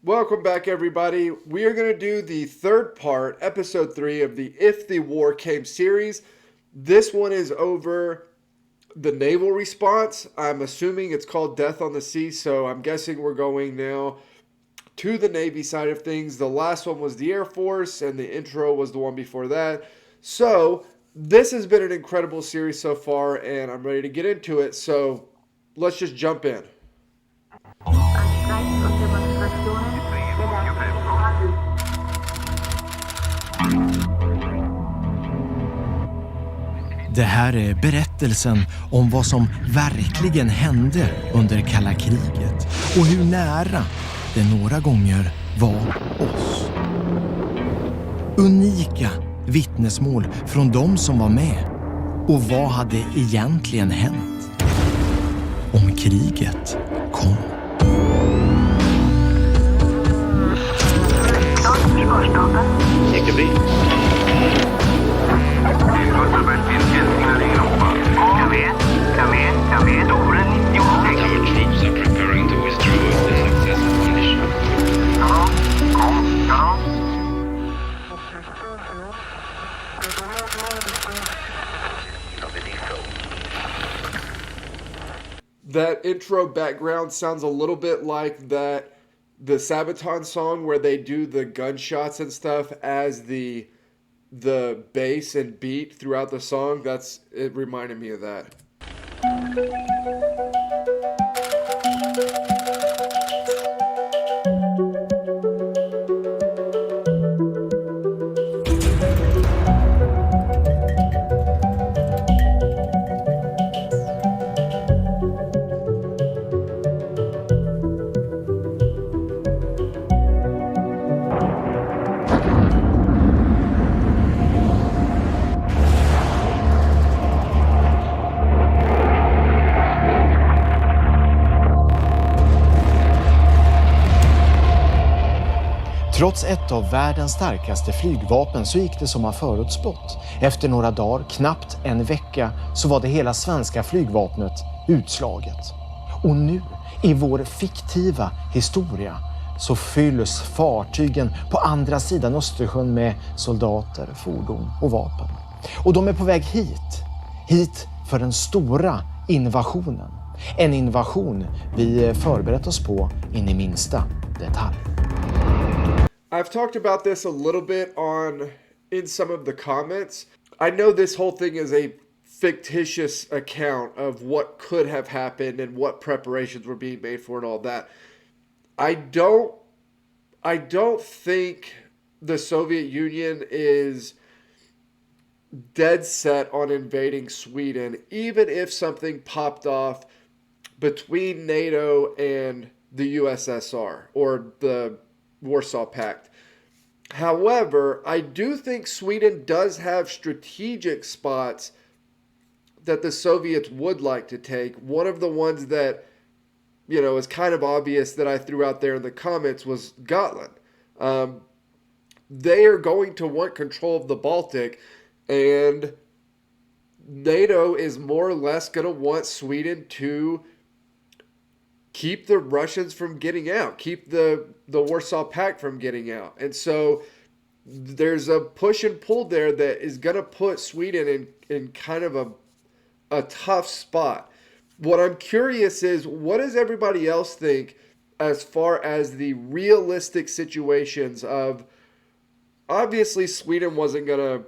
Welcome back, everybody. We are going to do the third part, episode 3 of the If the War Came series. This one is over the naval response. I'm assuming it's called Death on the Sea, so I'm guessing we're going now to the Navy side of things. The last one was the Air Force, and the intro was the one before that. So this has been an incredible series so far, and I'm ready to get into it. So let's just jump in. Det här är berättelsen om vad som verkligen hände under kalla kriget och hur nära det några gånger var oss. Unika vittnesmål från de som var med. Och vad hade egentligen hänt om kriget kom? That intro background sounds a little bit like the Sabaton song where they do the gunshots and stuff as the bass and beat throughout the song. It reminded me of that. Trots ett av världens starkaste flygvapen så gick det som man förutspått. Efter några dagar, knappt en vecka, så var det hela svenska flygvapnet utslaget. Och nu, i vår fiktiva historia, så fylls fartygen på andra sidan Östersjön med soldater, fordon och vapen. Och de är på väg hit för den stora invasionen. En invasion vi förberett oss på in i minsta detalj. I've talked about this a little bit in some of the comments. I know this whole thing is a fictitious account of what could have happened and what preparations were being made for and all that. I don't think the Soviet Union is dead set on invading Sweden, even if something popped off between NATO and the USSR or the Warsaw Pact. However, I do think Sweden does have strategic spots that the Soviets would like to take. One of the ones that, is kind of obvious that I threw out there in the comments was Gotland. They are going to want control of the Baltic, and NATO is more or less going to want Sweden to keep the Russians from getting out, keep the Warsaw Pact from getting out. And so there's a push and pull there that is going to put Sweden in kind of a tough spot. What I'm curious is, what does everybody else think as far as the realistic situations of, obviously Sweden wasn't going to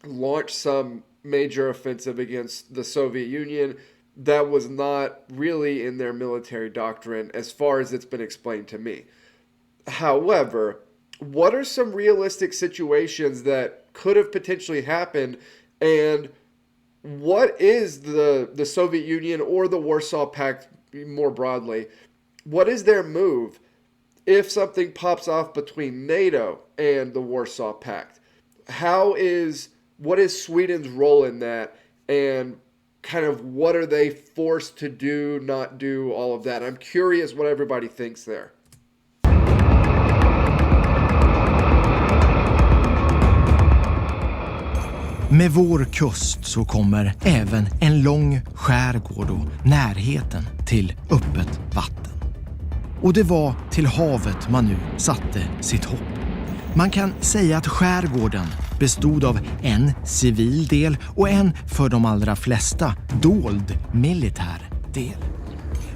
launch some major offensive against the Soviet Union. That was not really in their military doctrine as far as it's been explained to me. However, what are some realistic situations that could have potentially happened, and what is the Soviet Union or the Warsaw Pact more broadly, what is their move if something pops off between NATO and the Warsaw Pact? What is Sweden's role in that, and kind of what are they forced to do, not do, all of that? I'm curious what everybody thinks there. Med vår kust så kommer även en lång skärgård och närheten till öppet vatten. Och det var till havet man nu satte sitt hopp. Man kan säga att skärgården bestod av en civil del och en för de allra flesta dold militär del.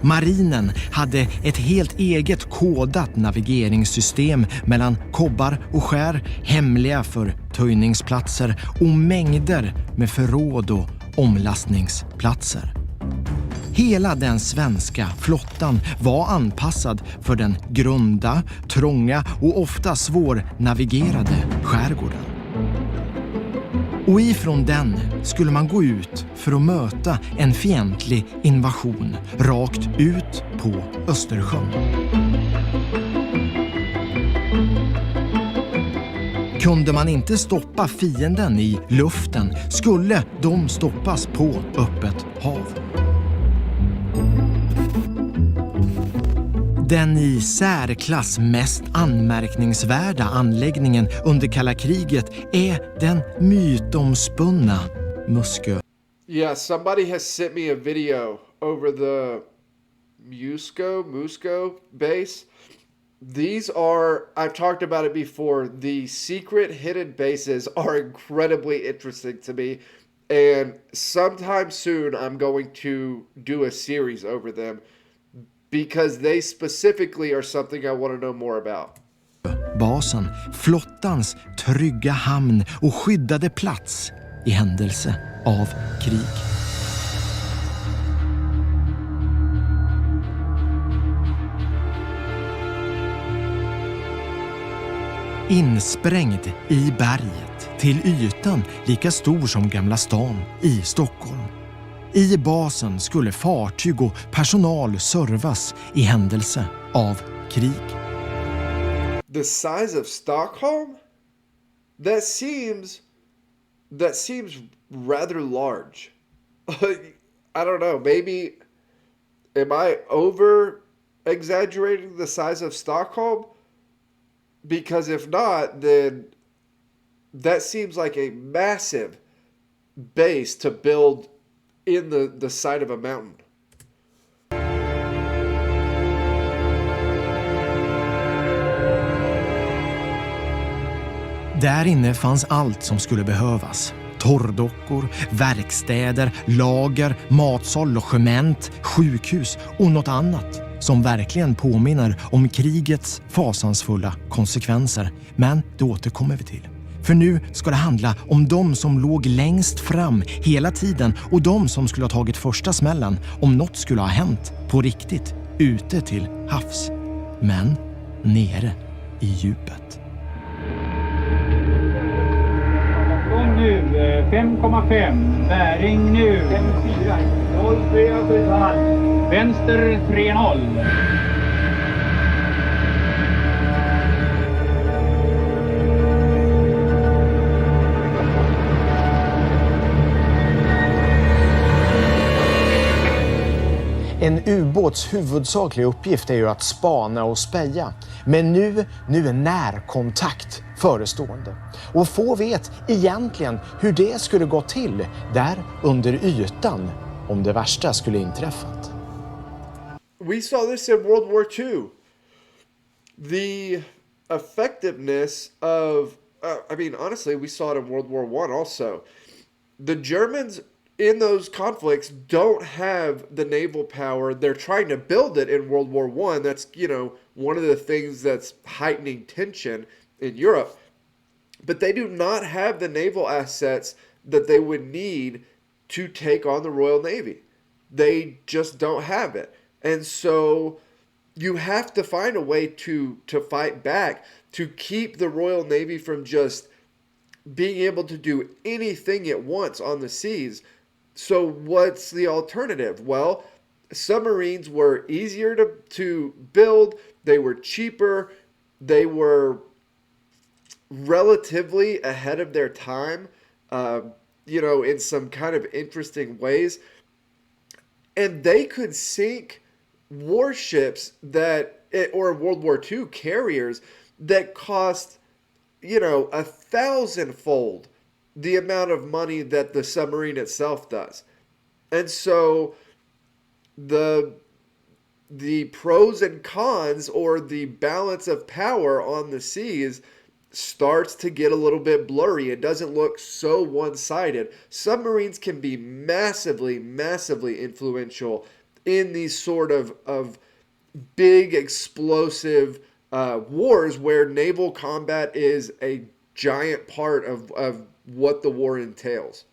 Marinen hade ett helt eget kodat navigeringssystem mellan kobbar och skär, hemliga förtöjningsplatser och mängder med förråd och omlastningsplatser. Hela den svenska flottan var anpassad för den grunda, trånga och ofta svårnavigerade skärgården. Och ifrån den skulle man gå ut för att möta en fientlig invasion rakt ut på Östersjön. Kunde man inte stoppa fienden i luften skulle de stoppas på öppet hav. Den i särklass mest anmärkningsvärda anläggningen under kalla kriget är den mytomspunna Muskö. Yeah, somebody has sent me a video over the Musco base. These are, I've talked about it before, the secret hidden bases are incredibly interesting to me. And sometime soon I'm going to do a series over them because they specifically are something I want to know more about. Basen, flottans trygga hamn och skyddade plats i händelse av krig. Insprängd i berget till ytan lika stor som Gamla stan i Stockholm. I basen skulle fartyg och personal servas i händelse av krig. The size of Stockholm? That seems rather large. I don't know, maybe am I over exaggerating the size of Stockholm? Because if not, then that seems like a massive base to build in the side of a mountain. Där inne fanns allt som skulle behövas. Torrdockor, verkstäder, lager, matsal, logement, sjukhus och något annat som verkligen påminner om krigets fasansfulla konsekvenser. Men det återkommer vi till. För nu ska det handla om de som låg längst fram hela tiden och de som skulle ha tagit första smällen om något skulle ha hänt på riktigt ute till havs. Men nere i djupet. Nu 5,5, bäring nu 54, 0,3,5, vänster 3,0. En ubåts huvudsakliga uppgift är ju att spana och speja. Men nu är närkontakt förestående. Och få vet egentligen hur det skulle gå till där under ytan om det värsta skulle inträffat. We saw this in World War II. The effectiveness of, honestly, we saw it in World War I also. The Germans in those conflicts don't have the naval power. They're trying to build it in World War I. That's, one of the things that's heightening tension in Europe. But they do not have the naval assets that they would need to take on the Royal Navy. They just don't have it. And so you have to find a way to fight back, to keep the Royal Navy from just being able to do anything it wants on the seas. So what's the alternative? Well, submarines were easier to build. They were cheaper. They were relatively ahead of their time, in some kind of interesting ways. And they could sink warships or World War II carriers that cost, 1,000-fold the amount of money that the submarine itself does. And so the the pros and cons, or the balance of power on the seas, starts to get a little bit blurry. It doesn't look so one-sided. Submarines can be massively, massively influential in these sort of big explosive wars where naval combat is a giant part of what the war entails.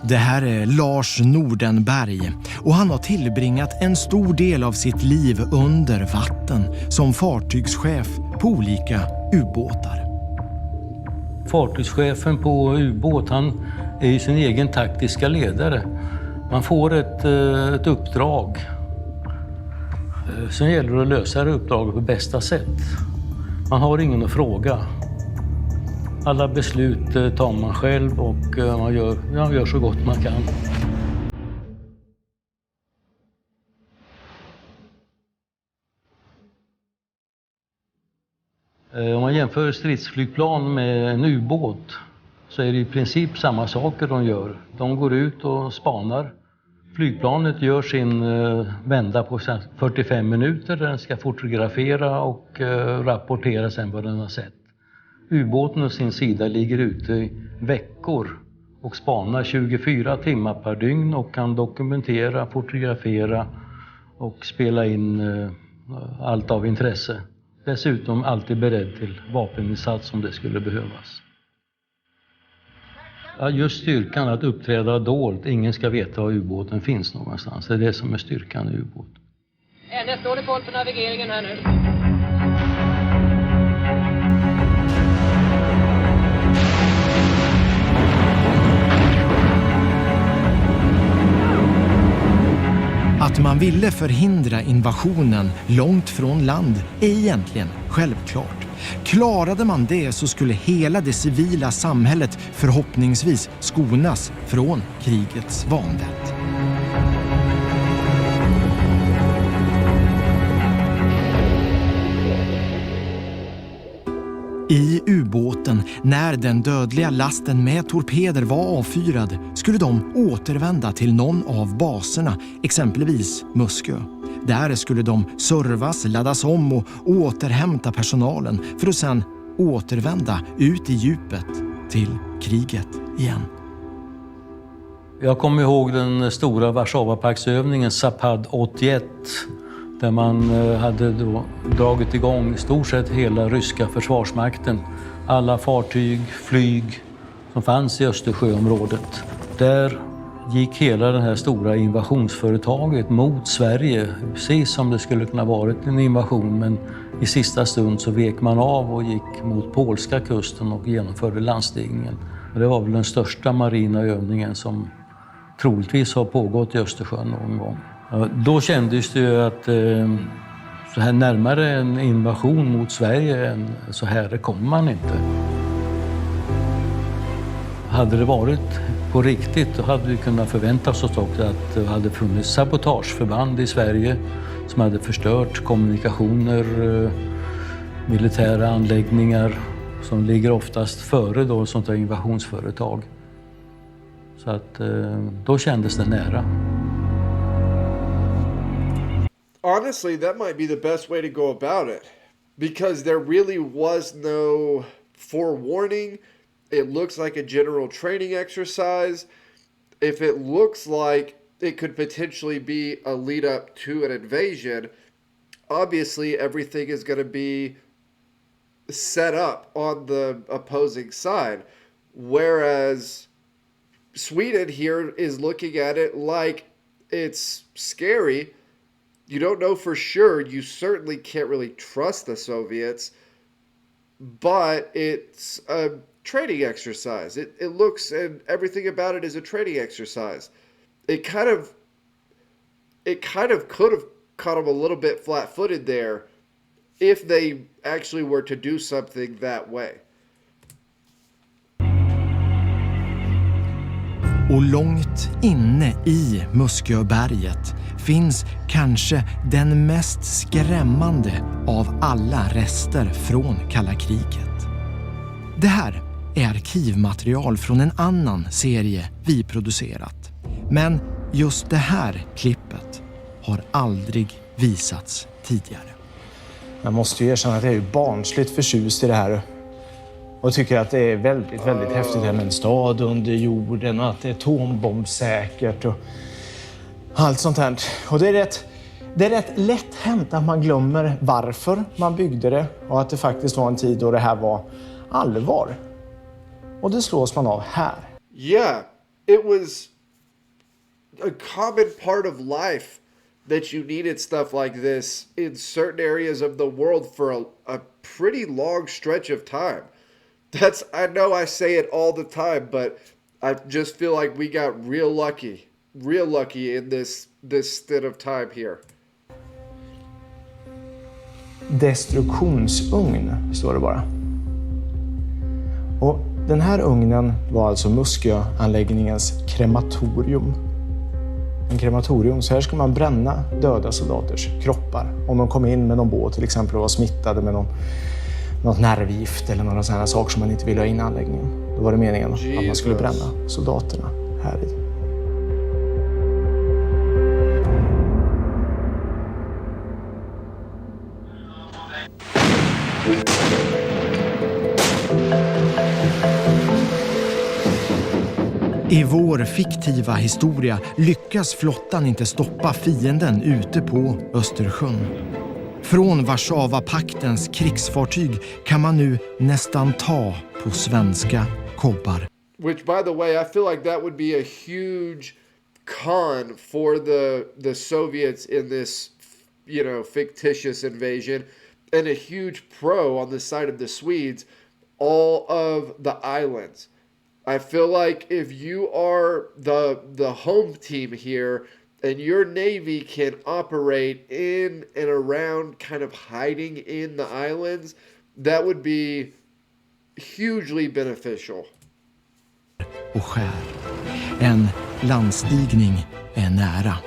Det här är Lars Nordenberg och han har tillbringat en stor del av sitt liv under vatten som fartygschef på olika ubåtar. Fartygschefen på ubåt, han är ju sin egen taktiska ledare. Man får ett uppdrag. Sen gäller det att lösa det uppdraget på bästa sätt. Man har ingen att fråga. Alla beslut tar man själv och man gör så gott man kan. Om man jämför stridsflygplan med en ubåt så är det i princip samma saker de gör. De går ut och spanar. Flygplanet gör sin vända på 45 minuter. Den ska fotografera och rapportera sen vad den har sett. Ubåten å sin sida ligger ute i veckor och spanar 24 timmar per dygn och kan dokumentera, fotografera och spela in allt av intresse. Dessutom alltid beredd till vapeninsats om det skulle behövas. Ja, just styrkan att uppträda dolt, ingen ska veta var ubåten finns någonstans. Det är det som är styrkan i ubåt. NS, dålig koll på navigeringen här nu. Att man ville förhindra invasionen långt från land är egentligen självklart. Klarade man det så skulle hela det civila samhället förhoppningsvis skonas från krigets vanvett. I ubåten, när den dödliga lasten med torpeder var avfyrad, skulle de återvända till någon av baserna, exempelvis Muskö. Där skulle de servas, laddas om och återhämta personalen för att sedan återvända ut i djupet till kriget igen. Jag kommer ihåg den stora Warszawapaktsövningen Zapad 81 där man hade då dragit igång i stort sett hela ryska försvarsmakten. Alla fartyg, flyg som fanns i Östersjöområdet. Där gick hela det här stora invasionsföretaget mot Sverige, precis som det skulle kunna varit en invasion, men i sista stund så vek man av och gick mot polska kusten och genomförde landstigningen. Och det var väl den största marina övningen som troligtvis har pågått i Östersjön någon gång. Då kändes det ju att så här närmare en invasion mot Sverige än så här kommer man inte. Hade det varit på riktigt då hade vi kunnat förvänta oss också att det hade funnits sabotageförband i Sverige som hade förstört kommunikationer, militära anläggningar som ligger oftast före då sånt här invasionsföretag. Så att då kändes det nära. Honestly, that might be the best way to go about it, because there really was no forewarning. It looks like a general training exercise. If it looks like it could potentially be a lead up to an invasion, obviously everything is going to be set up on the opposing side. Whereas Sweden here is looking at it like it's scary. You don't know for sure. You certainly can't really trust the Soviets, but it's a training exercise. It looks, and everything about it is a training exercise. It kind of could have caught them a little bit flat-footed there if they actually were to do something that way. Och långt inne i Musköberget finns kanske den mest skrämmande av alla rester från kalla kriget. Det här är arkivmaterial från en annan serie vi producerat. Men just det här klippet, har aldrig visats tidigare. Jag måste ju erkänna att jag är barnsligt förtjust i det här. Och tycker att det är väldigt, väldigt häftigt med en stad under jorden och att det är atombombsäkert och allt sånt här. Och det är rätt lätt hänt att man glömmer varför man byggde det och att det faktiskt var en tid då det här var allvar. Och det slås man av här. Yeah, it was a common part of life that you needed stuff like this in certain areas of the world for a pretty long stretch of time. I know I say it all the time, but I just feel like we got real lucky in this stint of time here. Destruktionsugn står det bara. Och den här ugnen var alltså Musköanläggningens krematorium. En krematorium, så här ska man bränna döda soldaters kroppar. Om de kom in med någon båt till exempel och var smittade med något nervgift eller några sådana saker som man inte ville ha in i anläggningen. Då var det meningen att man skulle bränna soldaterna här i. I vår fiktiva historia lyckas flottan inte stoppa fienden ute på Östersjön. Från Warszawapaktens krigsfartyg kan man nu nästan ta på svenska kobbar. Which, by the way, I feel like that would be a huge con for the Soviets in this, fictitious invasion, and a huge pro on the side of the Swedes, all of the islands. I feel like if you are the home team here and your Navy can operate in and around kind of hiding in the islands, that would be hugely beneficial. Och skär. En landstigning är nära.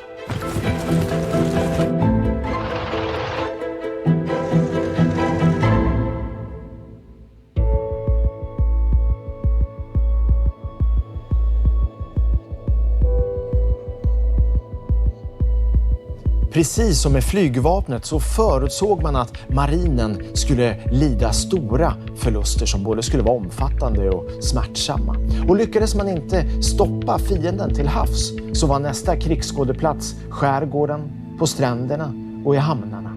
Precis som med flygvapnet så förutsåg man att marinen skulle lida stora förluster som både skulle vara omfattande och smärtsamma. Och lyckades man inte stoppa fienden till havs så var nästa krigsskådeplats skärgården, på stränderna och i hamnarna.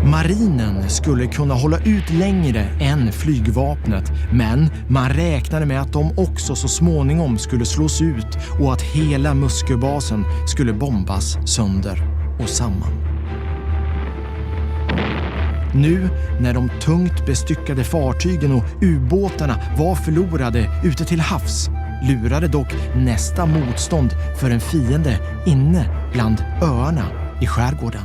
Marinen skulle kunna hålla ut längre än flygvapnet, men man räknade med att de också så småningom skulle slås ut och att hela Musköbasen skulle bombas sönder och samman. Nu när de tungt bestyckade fartygen och ubåtarna var förlorade ute till havs lurade dock nästa motstånd för en fiende inne bland öarna i skärgården.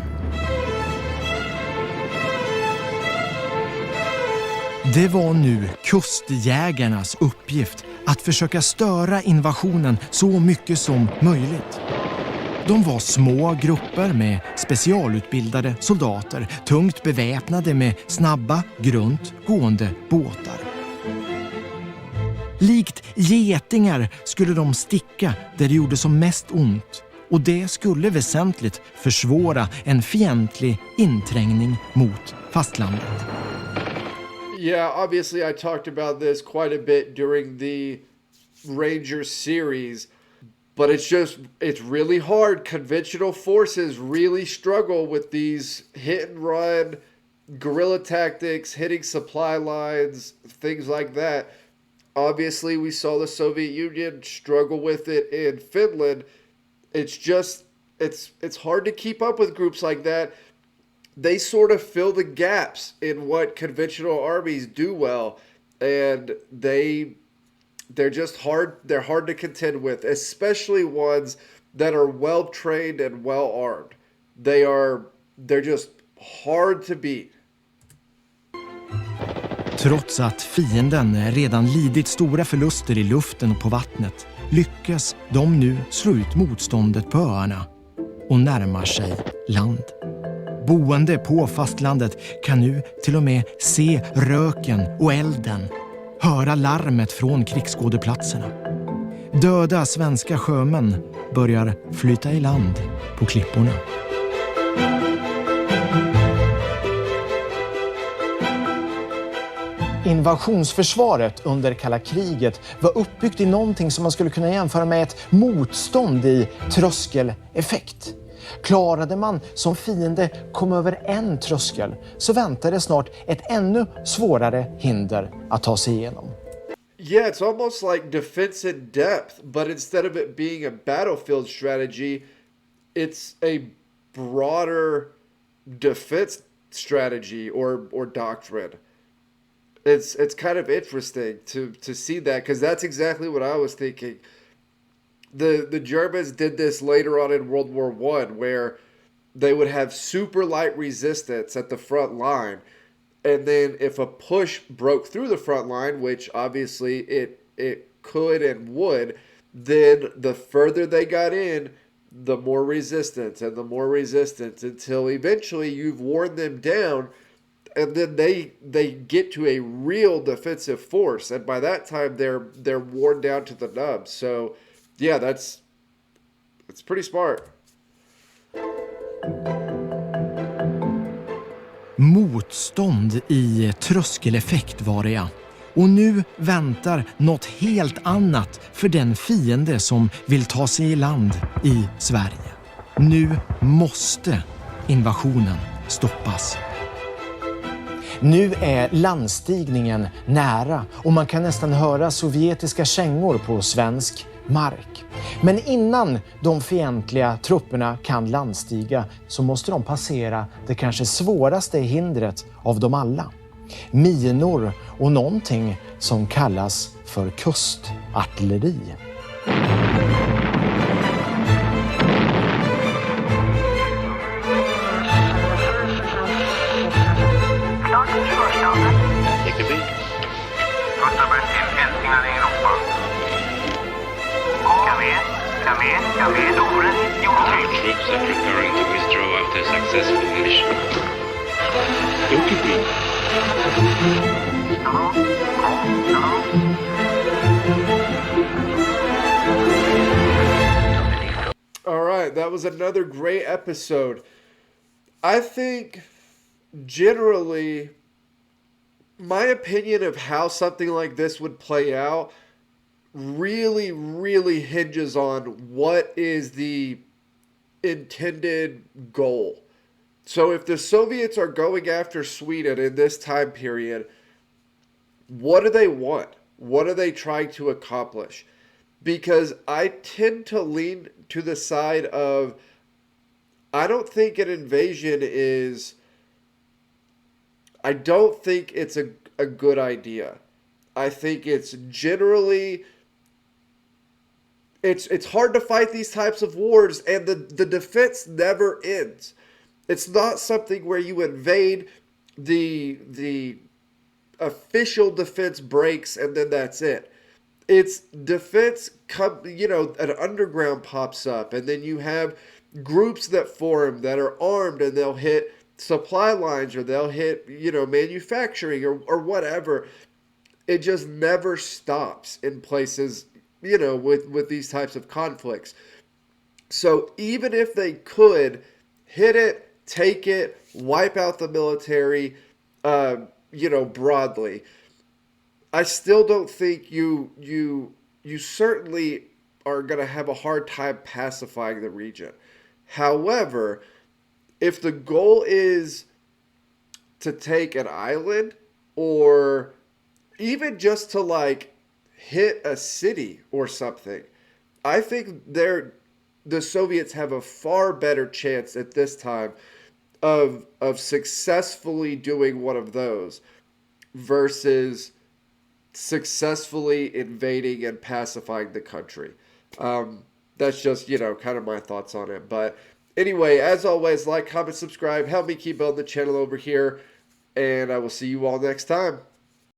Det var nu kustjägarnas uppgift att försöka störa invasionen så mycket som möjligt. De var små grupper med specialutbildade soldater, tungt beväpnade med snabba, grunt gående båtar. Likt getingar skulle de sticka där det gjorde som mest ont, och det skulle väsentligt försvåra en fientlig inträngning mot fastlandet. Yeah, obviously I talked about this quite a bit during the Rangers series, but it's really hard. Conventional forces really struggle with these hit and run, guerrilla tactics, hitting supply lines, things like that. Obviously, we saw the Soviet Union struggle with it in Finland. It's hard to keep up with groups like that. They sort of fill the gaps in what conventional armies do well, and they're just hard. They're hard to contend with, especially ones that are well trained and well armed. They're just hard to beat. Trots att fienden redan lidit stora förluster i luften och på vattnet lyckas de nu slå ut motståndet på öarna och närmar sig land. Boende på fastlandet kan nu till och med se röken och elden, höra larmet från krigsskådeplatserna. Döda svenska sjömän börjar flyta i land på klipporna. Invasionsförsvaret under kalla kriget var uppbyggt i någonting som man skulle kunna jämföra med ett motstånd i tröskeleffekt. Klarade man som fiende komma över en tröskel så väntade snart ett ännu svårare hinder att ta sig igenom. Yeah, it's almost like defense in depth, but instead of it being a battlefield strategy, it's a broader defense strategy or doctrine. It's kind of interesting to see that, because that's exactly what I was thinking. The Germans did this later on in World War I, where they would have super light resistance at the front line. And then if a push broke through the front line, which obviously it could and would, then the further they got in, the more resistance and the more resistance, until eventually you've worn them down, and then they get to a real defensive force, and by that time they're worn down to the nub. So yeah, that's pretty smart. Motstånd i tröskeleffekt var det, ja. Och nu väntar något helt annat för den fiende som vill ta sig i land i Sverige. Nu måste invasionen stoppas. Nu är landstigningen nära och man kan nästan höra sovjetiska kängor på svensk mark. Men innan de fientliga trupperna kan landstiga så måste de passera det kanske svåraste hindret av dem alla. Minor och någonting som kallas för kustartilleri. Troops are preparing to withdraw after a successful mission. Okay. All right, that was another great episode. I think generally my opinion of how something like this would play out really hinges on what is the intended goal. So if the Soviets are going after Sweden in this time period, what do they want? What are they trying to accomplish? Because I tend to lean to the side of, I don't think an invasion is, I don't think it's a good idea. I think it's generally, it's hard to fight these types of wars, and the defense never ends. It's not something where you invade, the official defense breaks, and then that's it. It's defense, an underground pops up, and then you have groups that form that are armed, and they'll hit supply lines, or they'll hit, manufacturing or whatever. It just never stops in places, with these types of conflicts. So even if they could hit it, take it, wipe out the military, broadly, I still don't think you certainly are going to have a hard time pacifying the region. However, if the goal is to take an island, or even just to hit a city or something, I think the Soviets have a far better chance at this time of successfully doing one of those versus successfully invading and pacifying the country. That's just, kind of my thoughts on it. But anyway, as always, like, comment, subscribe, help me keep building the channel over here, and I will see you all next time.